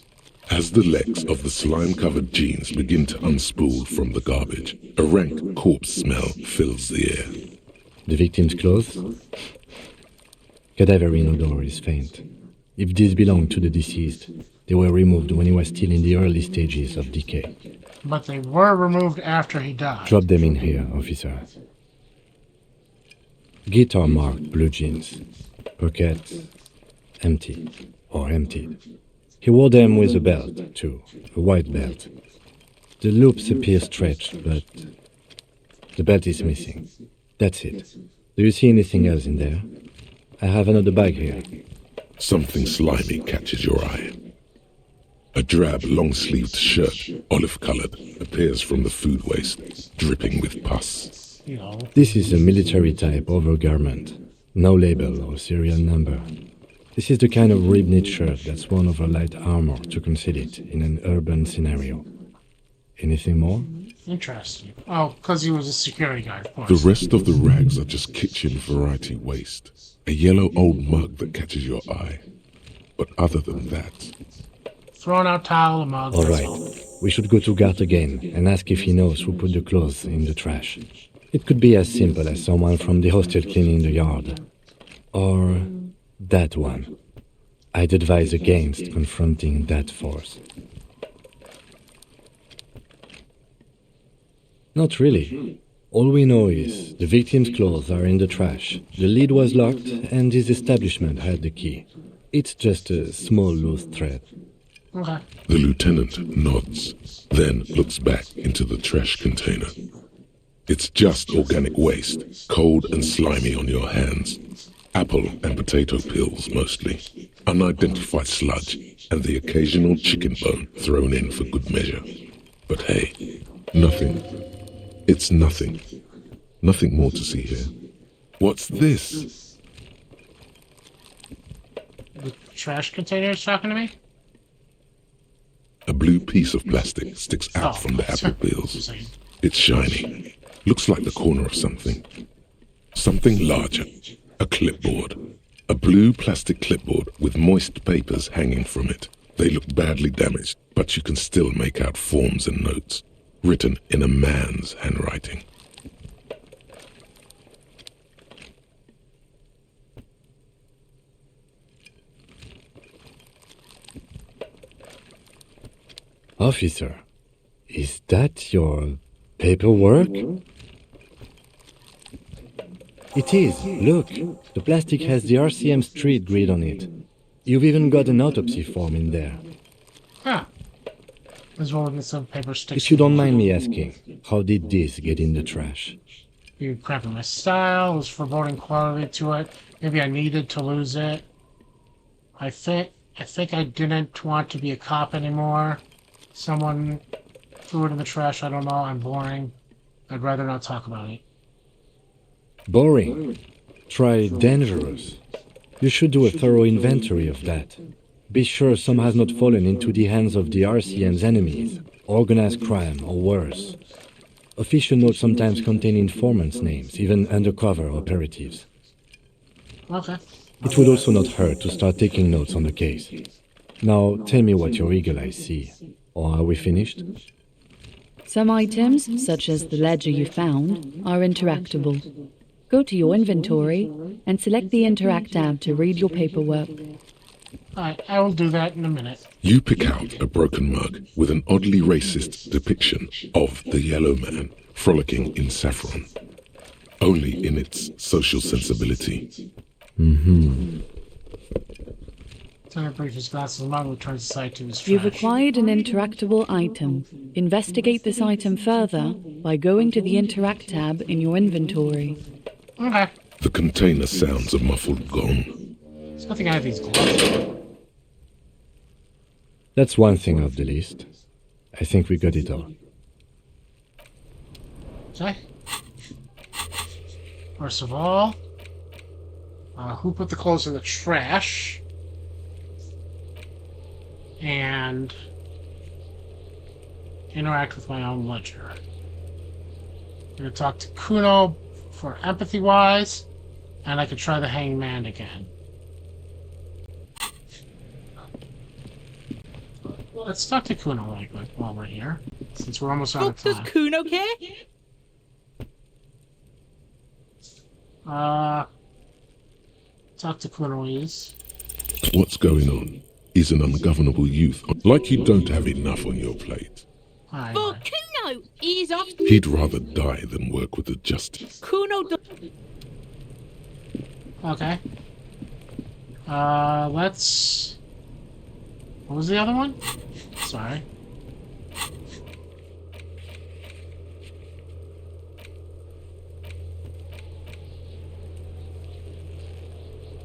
As the legs of the slime-covered jeans begin to unspool from the garbage, a rank corpse smell fills the air.
The victim's clothes? Cadaverine odor is faint. If these belong to the deceased, they were removed when he was still in the early stages of decay.
But they were removed after he died.
Drop them in here, officer. Guitar marked blue jeans. Pockets empty or emptied. He wore them with a belt, too, a white belt. The loops appear stretched, but the belt is missing. That's it. Do you see anything else in there? I have another bag here.
Something slimy catches your eye. A drab, long-sleeved shirt, olive-colored, appears from the food waste, dripping with pus.
This is a military-type overgarment. No label or serial number. This is the kind of rib-knit shirt that's worn over light armor to conceal it in an urban scenario. Anything more?
Interesting. Oh, because he was a security guard, of course.
The rest of the rags are just kitchen variety waste. A yellow old mug that catches your eye. But other than that...
Thrown out towel, a mug.
All right. We should go to Gart again and ask if he knows who put the clothes in the trash. It could be as simple as someone from the hostel cleaning the yard. Or that one. I'd advise against confronting that force. Not really. All we know is the victim's clothes are in the trash, the lid was locked, and his establishment had the key. It's just a small loose thread.
Okay.
The lieutenant nods, then looks back into the trash container. It's just organic waste, cold and slimy on your hands. Apple and potato peels mostly. Unidentified sludge, and the occasional chicken bone thrown in for good measure. But hey, nothing. It's nothing. Nothing more to see here. What's this?
The trash container is talking to me?
A blue piece of plastic sticks out from the apple peels. It's shiny. Looks like the corner of something. Something larger. A clipboard. A blue plastic clipboard with moist papers hanging from it. They look badly damaged, but you can still make out forms and notes, written in a man's handwriting.
Officer, is that your paperwork? It is. Look, the plastic has the RCM street grid on it. You've even got an autopsy form in there.
Huh. As well as some paper sticks.
If you don't mind me asking, how did this get in the trash?
You crapping my style, was foreboding quality to it. Maybe I needed to lose it. I think I didn't want to be a cop anymore. Someone threw it in the trash, I don't know, I'm boring. I'd rather not talk about it.
Boring. Try dangerous. You should do a thorough inventory of that. Be sure some has not fallen into the hands of the RCM's enemies, organized crime or worse. Official notes sometimes contain informants' names, even undercover operatives.
Okay.
It would also not hurt to start taking notes on the case. Now, tell me what your eagle eyes see. Or are we finished?
Some items, such as the ledger you found, are interactable. Go to your inventory and select the Interact tab to read your paperwork.
Alright, I will do that in a minute.
You pick out a broken mug with an oddly racist depiction of the yellow man frolicking in saffron, only in its social sensibility.
Lieutenant Breach's glasses and mug returns the sight to his trash.
You've acquired an interactable item. Investigate this item further by going to the Interact tab in your inventory.
Okay.
The container sounds a muffled gong.
There's nothing out of these gloves.
That's one thing off the list. I think we got it all.
Okay. First of all, who put the clothes in the trash? And interact with my own ledger. I'm going to talk to Cuno for empathy-wise, and I could try the hangman again. Well, let's talk to Cuno really quick while we're here, since we're almost out of
Does
time.
Cuno care?
Talk to Cunoese.
What's going on? He's an ungovernable youth, like you don't have enough on your plate.
Hi.
But Cuno, he's off.
He'd rather die than work with the justice.
Cuno
Okay. Let's... What was the other one? Sorry.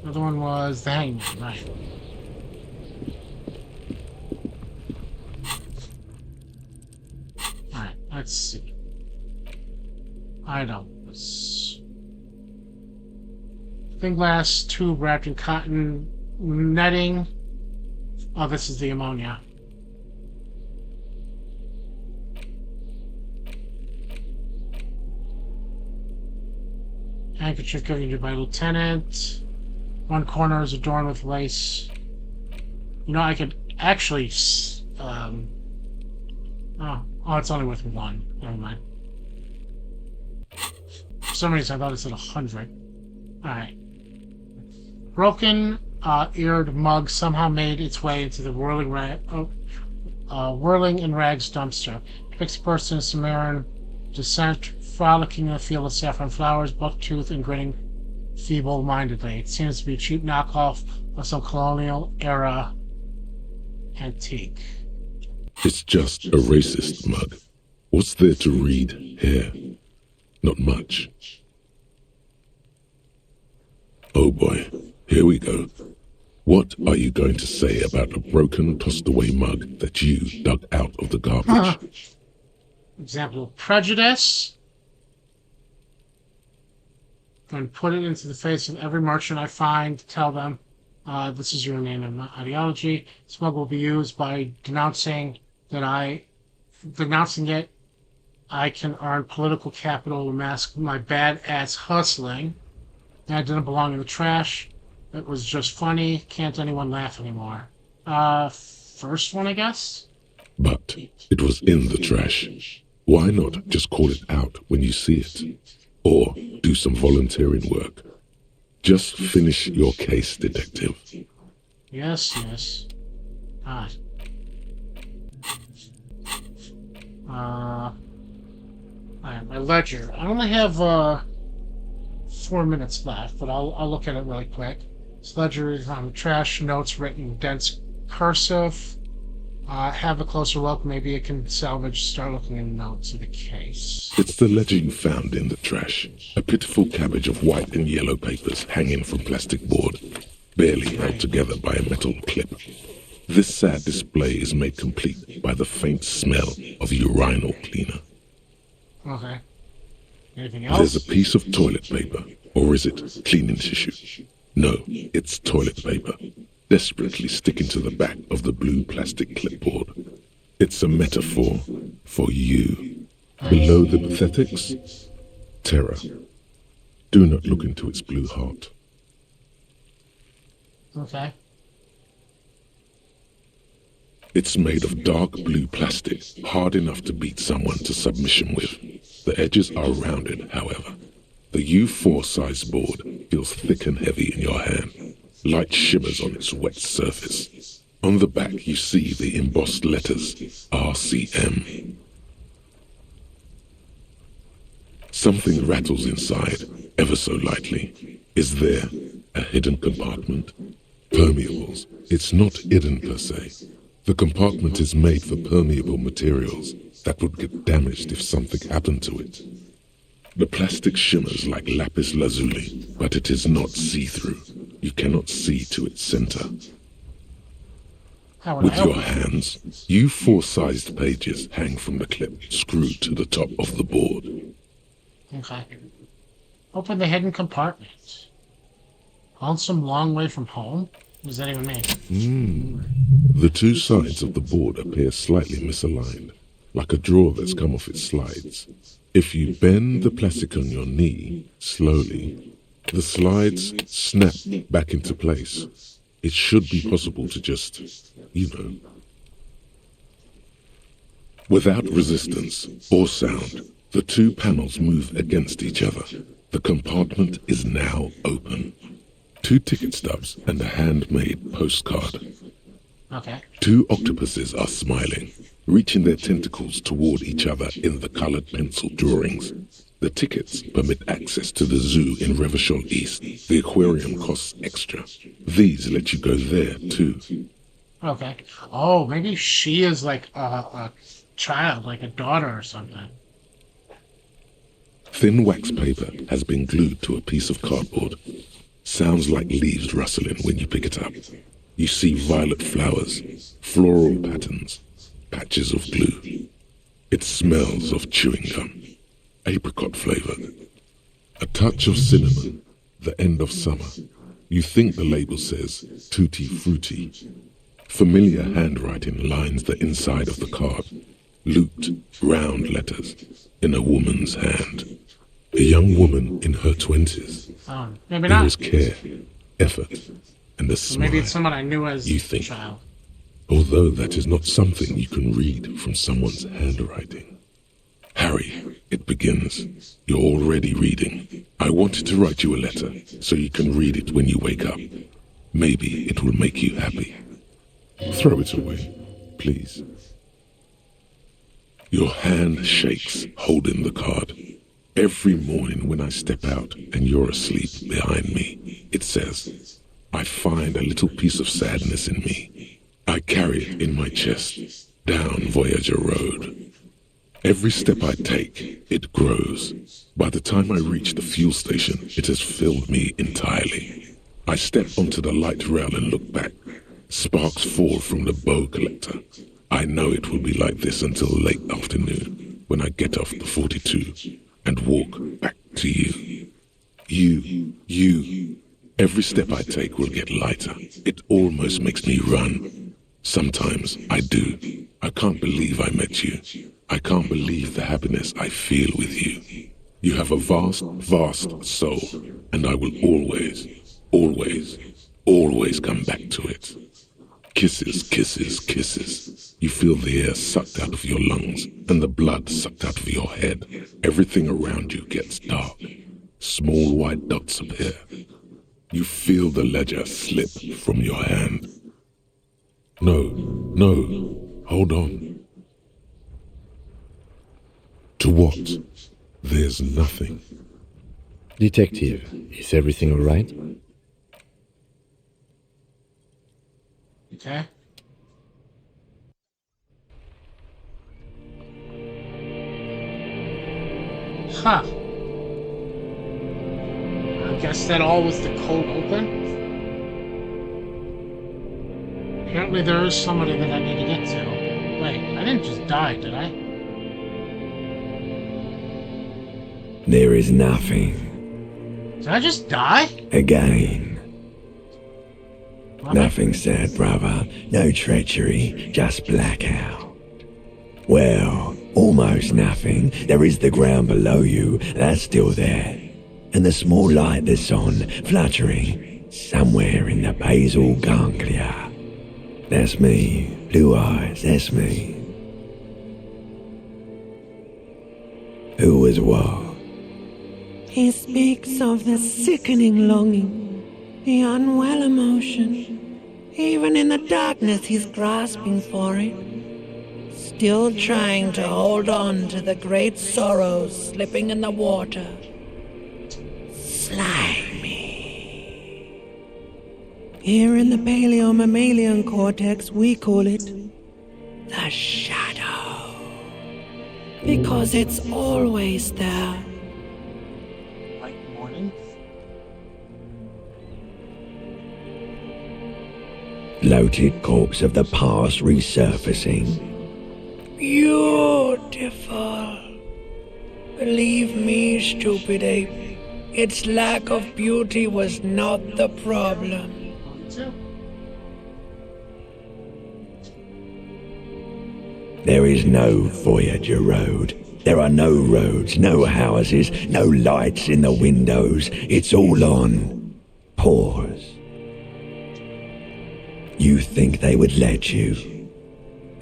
The other one was the hangman, right. Alright, let's see. Items. Thin glass tube wrapped in cotton netting. Oh, this is the ammonia. Handkerchief given to by lieutenant. One corner is adorned with lace. You know, I could actually... Oh, it's only with one. Never mind. For some reason, I thought it said 100. Alright. Broken eared mug somehow made its way into the whirling in rags dumpster. Depicts a person of Sumerian descent frolicking in a field of saffron flowers, bucktooth and grinning feeble-mindedly. It seems to be a cheap knockoff of some colonial era antique.
It's just a racist mug. What's there to read here? Not much. Oh boy, here we go. What are you going to say about a broken, tossed-away mug that you dug out of the garbage?
Example of prejudice. And put it into the face of every merchant I find. Tell them, this is your name and ideology. This mug will be used by denouncing it. I can earn political capital to mask my bad-ass hustling. I didn't belong in the trash. It was just funny. Can't anyone laugh anymore? First one, I guess?
But it was in the trash. Why not just call it out when you see it? Or do some volunteering work. Just finish your case, detective.
Yes. My ledger. I only have 4 minutes left, but I'll look at it really quick. This ledger is on trash notes written in dense cursive. Have a closer look. Maybe it can start looking in notes of the case.
It's the ledger you found in the trash. A pitiful cabbage of white and yellow papers hanging from plastic board, barely held together by a metal clip. This sad display is made complete by the faint smell of urinal cleaner.
Okay. Anything else?
There's a piece of toilet paper, or is it cleaning tissue? No, it's toilet paper, desperately sticking to the back of the blue plastic clipboard. It's a metaphor for you. Below the pathetics, terror. Do not look into its blue heart.
Okay.
It's made of dark blue plastic, hard enough to beat someone to submission with. The edges are rounded, however. The U4 size board feels thick and heavy in your hand. Light shimmers on its wet surface. On the back you see the embossed letters, RCM. Something rattles inside, ever so lightly. Is there a hidden compartment? Permeables. It's not hidden per se. The compartment is made for permeable materials that would get damaged if something happened to it. The plastic shimmers like lapis lazuli, but it is not see-through. You cannot see to its center. With your hands, U4-sized pages hang from the clip screwed to the top of the board.
Okay. Open the hidden compartment. Lonesome long way from home? What does that even mean?
The two sides of the board appear slightly misaligned, like a drawer that's come off its slides. If you bend the plastic on your knee slowly, the slides snap back into place. It should be possible to just, Without resistance or sound, the two panels move against each other. The compartment is now open. 2 ticket stubs and a handmade postcard.
Okay.
2 octopuses are smiling, reaching their tentacles toward each other in the colored pencil drawings. The tickets permit access to the zoo in Revachol East. The aquarium costs extra. These let you go there, too.
Okay. Oh, maybe she is like a child, like a daughter or something.
Thin wax paper has been glued to a piece of cardboard. Sounds like leaves rustling when you pick it up. You see violet flowers, floral patterns, patches of glue. It smells of chewing gum, apricot flavored. A touch of cinnamon, the end of summer. You think the label says tutti frutti. Familiar handwriting lines the inside of the card. Looped, round letters in a woman's hand. A young woman in her 20s.
Maybe
There
not.
is care, effort, and a smile.
Maybe it's someone I knew as
You
a
think.
child.
Although that is not something you can read from someone's handwriting. Harry, it begins. You're already reading. I wanted to write you a letter so you can read it when you wake up. Maybe it will make you happy. Throw it away, please. Your hand shakes holding the card. Every morning when I step out and you're asleep behind me, it says, I find a little piece of sadness in me. I carry it in my chest, down Voyager Road. Every step I take, it grows. By the time I reach the fuel station, it has filled me entirely. I step onto the light rail and look back. Sparks fall from the bow collector. I know it will be like this until late afternoon, when I get off the 42 and walk back to you. You. Every step I take will get lighter. It almost makes me run. Sometimes I do. I can't believe I met you. I can't believe the happiness I feel with you. You have a vast, vast soul, and I will always, always, always come back to it. Kisses, kisses, kisses. You feel the air sucked out of your lungs and the blood sucked out of your head. Everything around you gets dark. Small white dots appear. You feel the ledger slip from your hand. No, hold on. To what? There's nothing.
Detective, is everything all right?
Okay. Huh. I guess that all was the cold open. Apparently there is somebody that I need to get to. Wait, I didn't just die, did I?
There is nothing.
Did I just die?
Again.
What?
Nothing sad, brother. No treachery, just blackout. Well, almost nothing. There is the ground below you, that's still there. And the small light that's on, fluttering, somewhere in the basal ganglia. That's me. Blue eyes, that's me. Who was what?
He speaks of the sickening longing, the unwell emotion. Even in the darkness, he's grasping for it. Still trying to hold on to the great sorrows slipping in the water. Slimy. Here in the paleo-mammalian cortex, we call it the shadow. Because it's always there.
Like morning?
Bloated corpse of the past resurfacing.
Beautiful. Believe me, stupid ape, its lack of beauty was not the problem.
There is no Voyager Road. There are no roads, no houses, no lights in the windows. It's all on pause. You think they would let you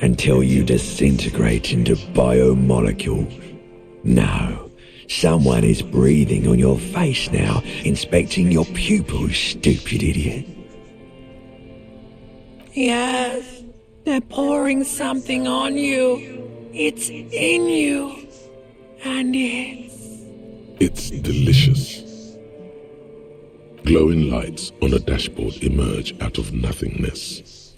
until you disintegrate into biomolecules. No, someone is breathing on your face now, inspecting your pupils, stupid idiot.
Yes, they're pouring something on you. It's in you. And
It's delicious. Glowing lights on a dashboard emerge out of nothingness.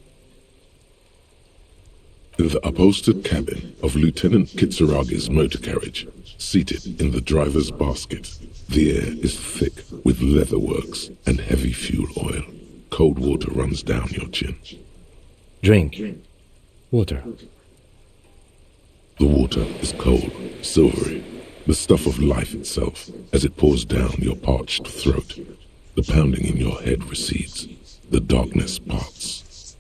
In the upholstered cabin of Lieutenant Kitsuragi's motor carriage, seated in the driver's basket, the air is thick with leatherworks and heavy fuel oil. Cold water runs down your chin.
Drink. Water.
The water is cold, silvery, the stuff of life itself as it pours down your parched throat. The pounding in your head recedes. The darkness parts.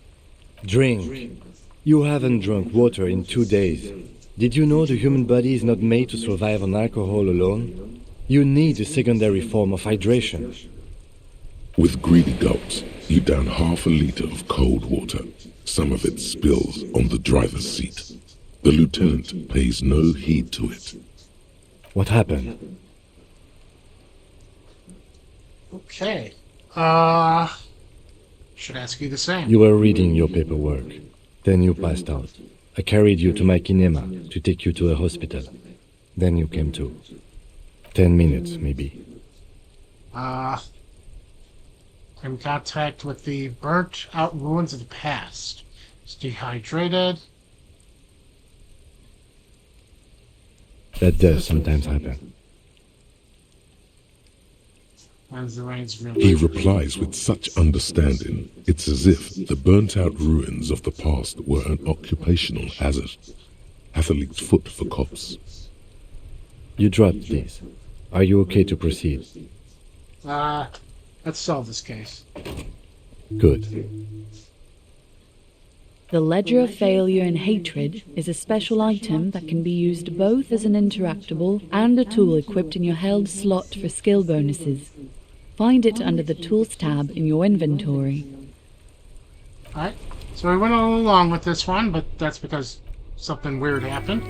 Drink. You haven't drunk water in 2 days. Did you know the human body is not made to survive on alcohol alone? You need a secondary form of hydration.
With greedy gulps, you down half a liter of cold water. Some of it spills on the driver's seat. The lieutenant pays no heed to it.
What happened?
Okay. Should ask you the same.
You were reading your paperwork. Then you passed out. I carried you to my kinema to take you to a hospital. Then you came to. 10 minutes, maybe.
In contact with the burnt out ruins of the past. It's dehydrated.
That does sometimes happen.
And the rains
He
really.
replies with such understanding, it's as if the burnt-out ruins of the past were an occupational hazard. Athlete's foot for cops.
You dropped these. Are you okay to proceed?
Let's solve this case.
Good.
The Ledger of Failure and Hatred is a special item that can be used both as an interactable and a tool equipped in your held slot for skill bonuses. Find it under the Tools tab in your inventory.
Alright, so we went all along with this one, but that's because something weird happened.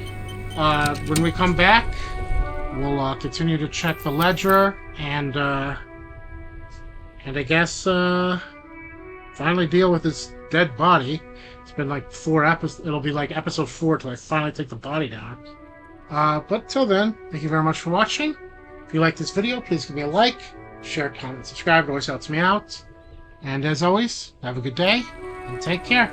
When we come back, we'll continue to check the ledger and I guess finally deal with this dead body. It's been like 4 episodes. It'll be like episode 4 till I finally take the body down. But till then, thank you very much for watching. If you like this video, please give me a like, share, comment, subscribe. It always helps me out. And as always, have a good day and take care.